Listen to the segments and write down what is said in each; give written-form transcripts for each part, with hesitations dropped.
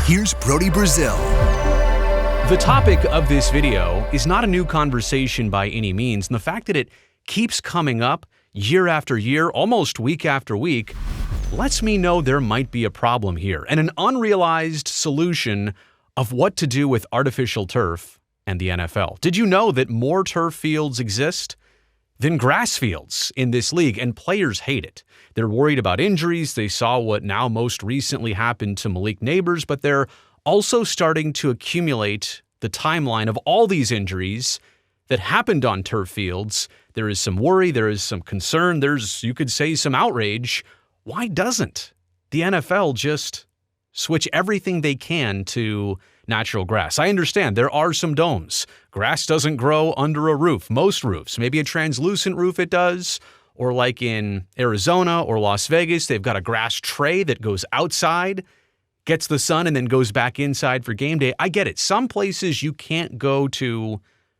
Here's Brody Brazil. The topic of this video is not a new conversation by any means, and the fact that it keeps coming up year after year, almost week after week, lets me know there might be a problem here and an unrealized solution of what to do with artificial turf and the NFL. Did you know that more turf fields exist than grass fields in this league, and players hate it? They're worried about injuries. They saw what now most recently happened to Malik Neighbors, but they're also starting to accumulate the timeline of all these injuries that happened on turf fields. There is some worry, there is some concern, there's, you could say, some outrage. Why doesn't the NFL just switch everything they can to natural grass? I understand there are some domes. Grass doesn't grow under a roof. Most roofs, maybe a translucent roof it does, or like in Arizona or Las Vegas, they've got a grass tray that goes outside, gets the sun, and then goes back inside for game day. I get it. Some places you can't go to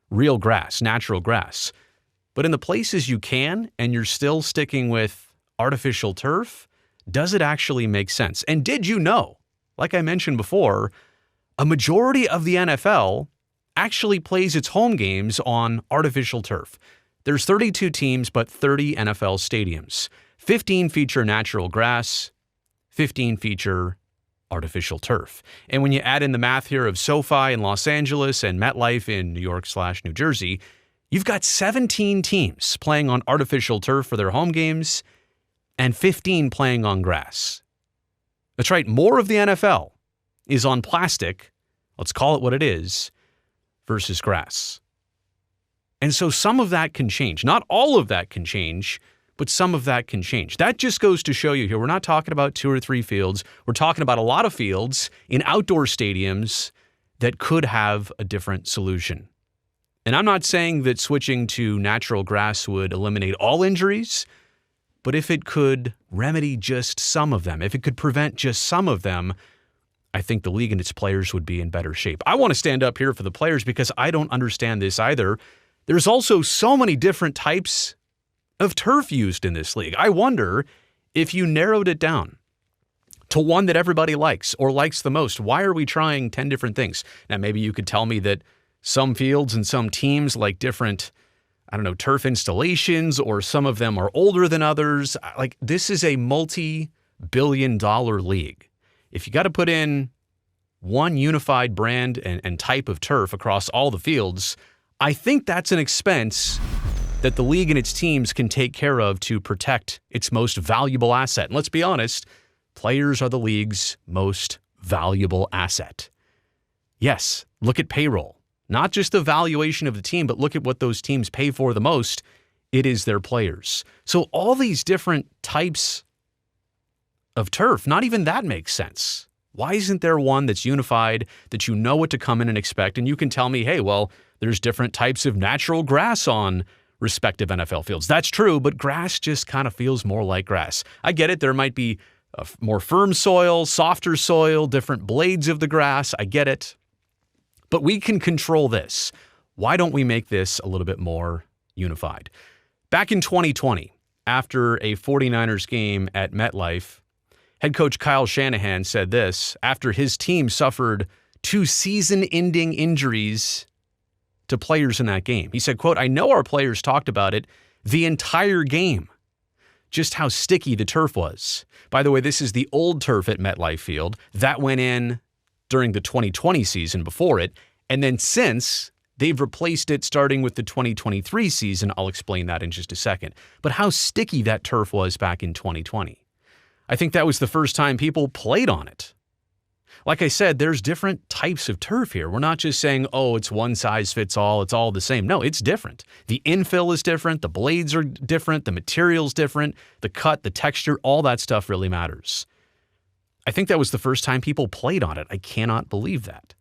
real grass, natural grass. But in the places you can, and you're still sticking with artificial turf, does it actually make sense? And did you know, like I mentioned before, a majority of the NFL actually plays its home games on artificial turf? There's 32 teams, but 30 NFL stadiums. 15 feature natural grass, 15 feature artificial turf. And when you add in the math here of SoFi in Los Angeles and MetLife in New York/New Jersey, you've got 17 teams playing on artificial turf for their home games and 15 playing on grass. That's right, more of the NFL is on plastic, let's call it what it is, versus grass. And so some of that can change. Not all of that can change, but some of that can change. That just goes to show you here, we're not talking about 2 or 3 fields. We're talking about a lot of fields in outdoor stadiums that could have a different solution. And I'm not saying that switching to natural grass would eliminate all injuries, but if it could remedy just some of them, if it could prevent just some of them, I think the league and its players would be in better shape. I want to stand up here for the players because I don't understand this either. There's also so many different types of turf used in this league. I wonder if you narrowed it down to one that everybody likes or likes the most. Why are we trying 10 different things? Now, maybe you could tell me that some fields and some teams like different, turf installations, or some of them are older than others. Like, this is a multi-billion-dollar league. If you got to put in one unified brand and type of turf across all the fields, I think that's an expense that the league and its teams can take care of to protect its most valuable asset. And let's be honest, players are the league's most valuable asset. Yes, look at payroll. Not just the valuation of the team, but look at what those teams pay for the most. It is their players. So all these different types of turf, not even that makes sense. Why isn't there one that's unified, that you know what to come in and expect, and you can tell me, hey, well, there's different types of natural grass on respective NFL fields. That's true, but grass just kind of feels more like grass. I get it. There might be more firm soil, softer soil, different blades of the grass. I get it. But we can control this. Why don't we make this a little bit more unified? Back in 2020, after a 49ers game at MetLife, head coach Kyle Shanahan said this after his team suffered 2 season-ending injuries to players in that game. He said, quote, "I know our players talked about it the entire game, just how sticky the turf was." By the way, this is the old turf at MetLife Field. That went in during the 2020 season before it, and then since, they've replaced it starting with the 2023 season. I'll explain that in just a second. But how sticky that turf was back in 2020. I think that was the first time people played on it. Like I said, there's different types of turf here. We're not just saying, oh, it's one size fits all, it's all the same. No, it's different. The infill is different, the blades are different, the material's different, the cut, the texture, all that stuff really matters. I think that was the first time people played on it. I cannot believe that.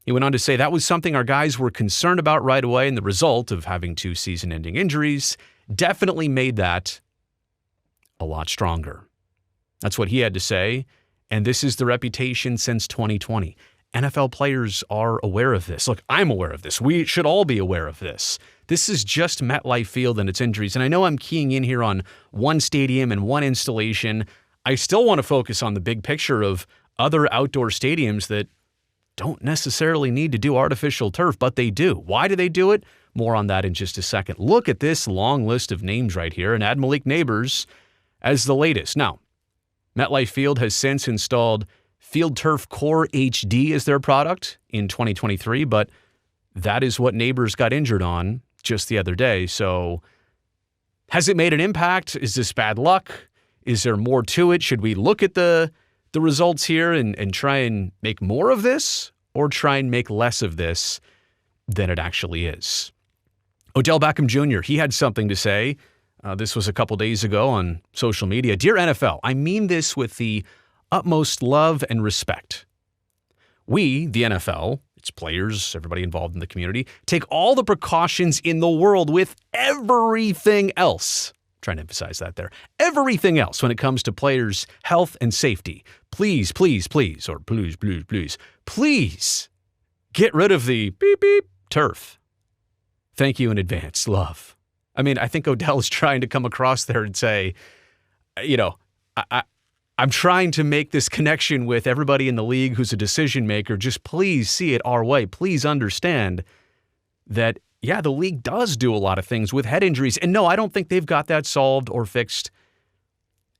He went on to say that was something our guys were concerned about right away, and the result of having 2 season-ending injuries definitely made that a lot stronger. That's what he had to say. And this is the reputation since 2020. NFL players are aware of this. Look, I'm aware of this. We should all be aware of this. This is just MetLife Field and its injuries. And I know I'm keying in here on one stadium and one installation. I still want to focus on the big picture of other outdoor stadiums that don't necessarily need to do artificial turf, but they do. Why do they do it? More on that in just a second. Look at this long list of names right here and add Malik Neighbors as the latest. Now, MetLife Field has since installed Field Turf Core HD as their product in 2023, but that is what Neighbors got injured on just the other day. So has it made an impact? Is this bad luck? Is there more to it? Should we look at the results here and try and make more of this, or try and make less of this than it actually is? Odell Beckham Jr., he had something to say. This was a couple days ago on social media. Dear NFL, I mean this with the utmost love and respect. We, the NFL, its players, everybody involved in the community, take all the precautions in the world with everything else. I'm trying to emphasize that there. Everything else when it comes to players' health and safety. Please, please, please, or please, please, please, please get rid of the beep, beep turf. Thank you in advance. Love. I mean, I think Odell is trying to come across there and say, I'm trying to make this connection with everybody in the league who's a decision maker. Just please see it our way. Please understand that, yeah, the league does do a lot of things with head injuries. And no, I don't think they've got that solved or fixed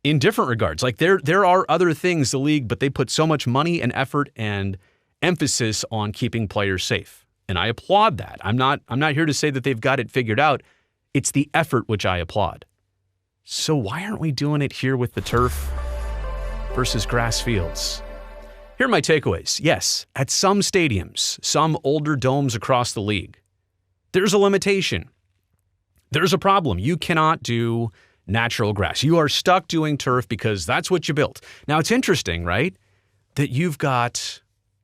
in different regards. Like there are other things the league, but they put so much money and effort and emphasis on keeping players safe. And I applaud that. I'm not here to say that they've got it figured out. It's the effort which I applaud. So why aren't we doing it here with the turf versus grass fields? Here are my takeaways. Yes, at some stadiums, some older domes across the league, there's a limitation. There's a problem. You cannot do natural grass. You are stuck doing turf because that's what you built. Now, it's interesting, right, that you've got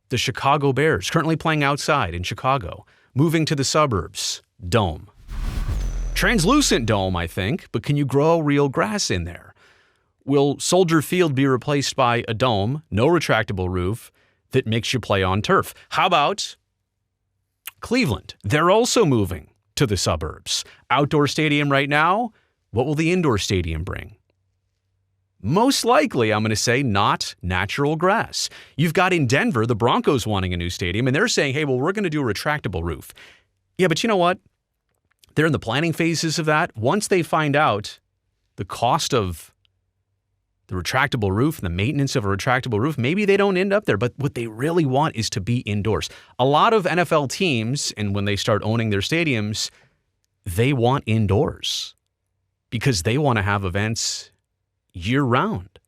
the Chicago Bears currently playing outside in Chicago, moving to the suburbs, dome. Translucent dome, I think, but can you grow real grass in there? Will Soldier Field be replaced by a dome, no retractable roof, that makes you play on turf? How about Cleveland? They're also moving to the suburbs. Outdoor stadium right now. What will the indoor stadium bring? Most likely, I'm going to say, not natural grass. You've got in Denver, the Broncos wanting a new stadium, and they're saying, hey, well, we're going to do a retractable roof. Yeah, but you know what? They're in the planning phases of that. Once they find out the cost of the retractable roof and the maintenance of a retractable roof, maybe they don't end up there. But what they really want is to be indoors. A lot of NFL teams, and when they start owning their stadiums, they want indoors because they want to have events year-round.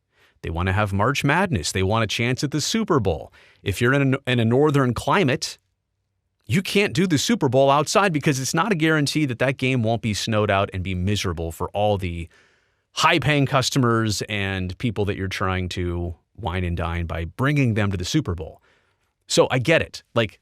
They want to have March Madness. They want a chance at the Super Bowl. If you're in a northern climate, you can't do the Super Bowl outside because it's not a guarantee that that game won't be snowed out and be miserable for all the high-paying customers and people that you're trying to wine and dine by bringing them to the Super Bowl. So I get it. Like,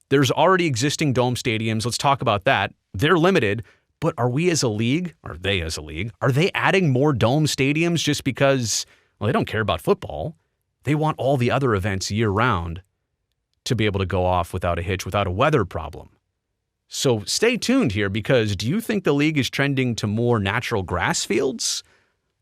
there's already existing dome stadiums. Let's talk about that. They're limited, but are we as a league, are they as a league, are they adding more dome stadiums just because, well, they don't care about football? They want all the other events year-round to be able to go off without a hitch, without a weather problem. So stay tuned here, because do you think the league is trending to more natural grass fields,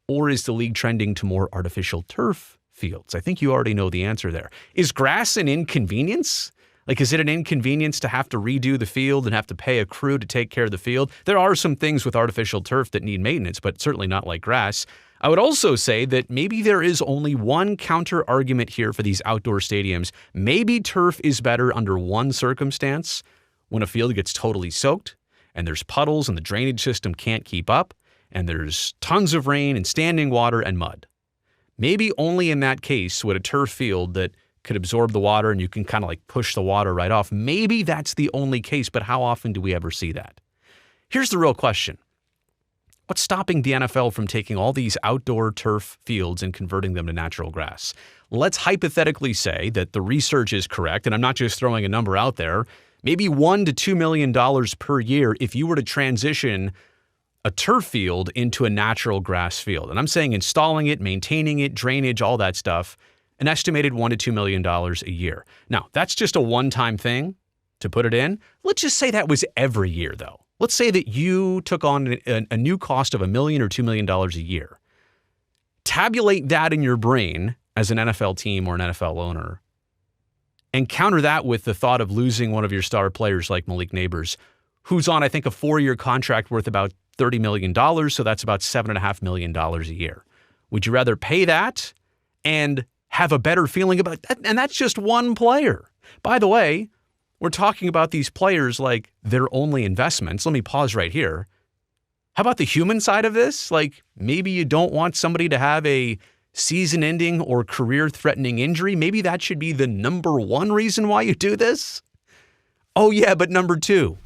or is the league trending to more artificial turf fields? I think you already know the answer there. Is grass an inconvenience? Like, is it an inconvenience to have to redo the field and have to pay a crew to take care of the field? There are some things with artificial turf that need maintenance, but certainly not like grass. I would also say that maybe there is only one counter argument here for these outdoor stadiums. Maybe turf is better under one circumstance, when a field gets totally soaked and there's puddles and the drainage system can't keep up and there's tons of rain and standing water and mud. Maybe only in that case would a turf field that could absorb the water and you can kind of like push the water right off. Maybe that's the only case, but how often do we ever see that? Here's the real question. What's stopping the NFL from taking all these outdoor turf fields and converting them to natural grass? Let's hypothetically say that the research is correct, and I'm not just throwing a number out there. Maybe $1 to $2 million per year if you were to transition a turf field into a natural grass field. And I'm saying installing it, maintaining it, drainage, all that stuff, an estimated $1 to $2 million a year. Now, that's just a one-time thing to put it in. Let's just say that was every year, though. Let's say that you took on a new cost of $1 million or $2 million a year. Tabulate that in your brain as an NFL team or an NFL owner. And counter that with the thought of losing one of your star players like Malik Neighbors, who's on, I think, a 4-year contract worth about $30 million, so that's about $7.5 million a year. Would you rather pay that and have a better feeling about that? And that's just one player. By the way, we're talking about these players like they're only investments. Let me pause right here. How about the human side of this? Like maybe you don't want somebody to have a season-ending or career-threatening injury. Maybe that should be the number one reason why you do this. Oh yeah, but number two,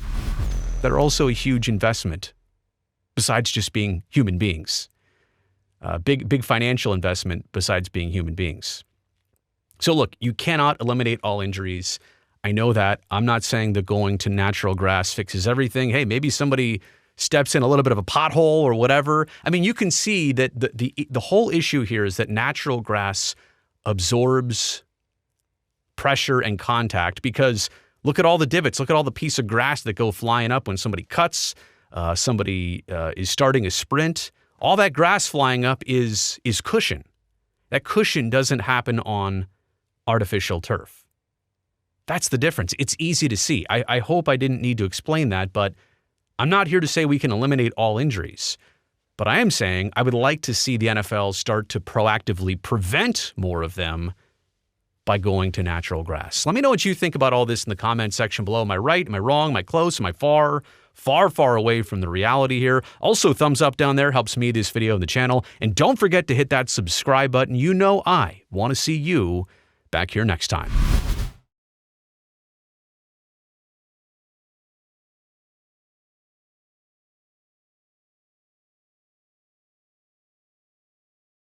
that are also a huge investment besides just being human beings. Big financial investment besides being human beings. So look, you cannot eliminate all injuries. I know that. I'm not saying that going to natural grass fixes everything. Hey, maybe somebody steps in a little bit of a pothole or whatever. I mean, you can see that the whole issue here is that natural grass absorbs pressure and contact because look at all the divots. Look at all the piece of grass that go flying up when somebody cuts, somebody is starting a sprint. All that grass flying up is cushion. That cushion doesn't happen on artificial turf. That's the difference. It's easy to see. I hope I didn't need to explain that, but I'm not here to say we can eliminate all injuries. But I am saying I would like to see the NFL start to proactively prevent more of them by going to natural grass. Let me know what you think about all this in the comment section below. Am I right? Am I wrong? Am I close? Am I far away from the reality here? Also, thumbs up down there helps me, this video, and the channel. And don't forget to hit that subscribe button. You know I want to see you back here next time.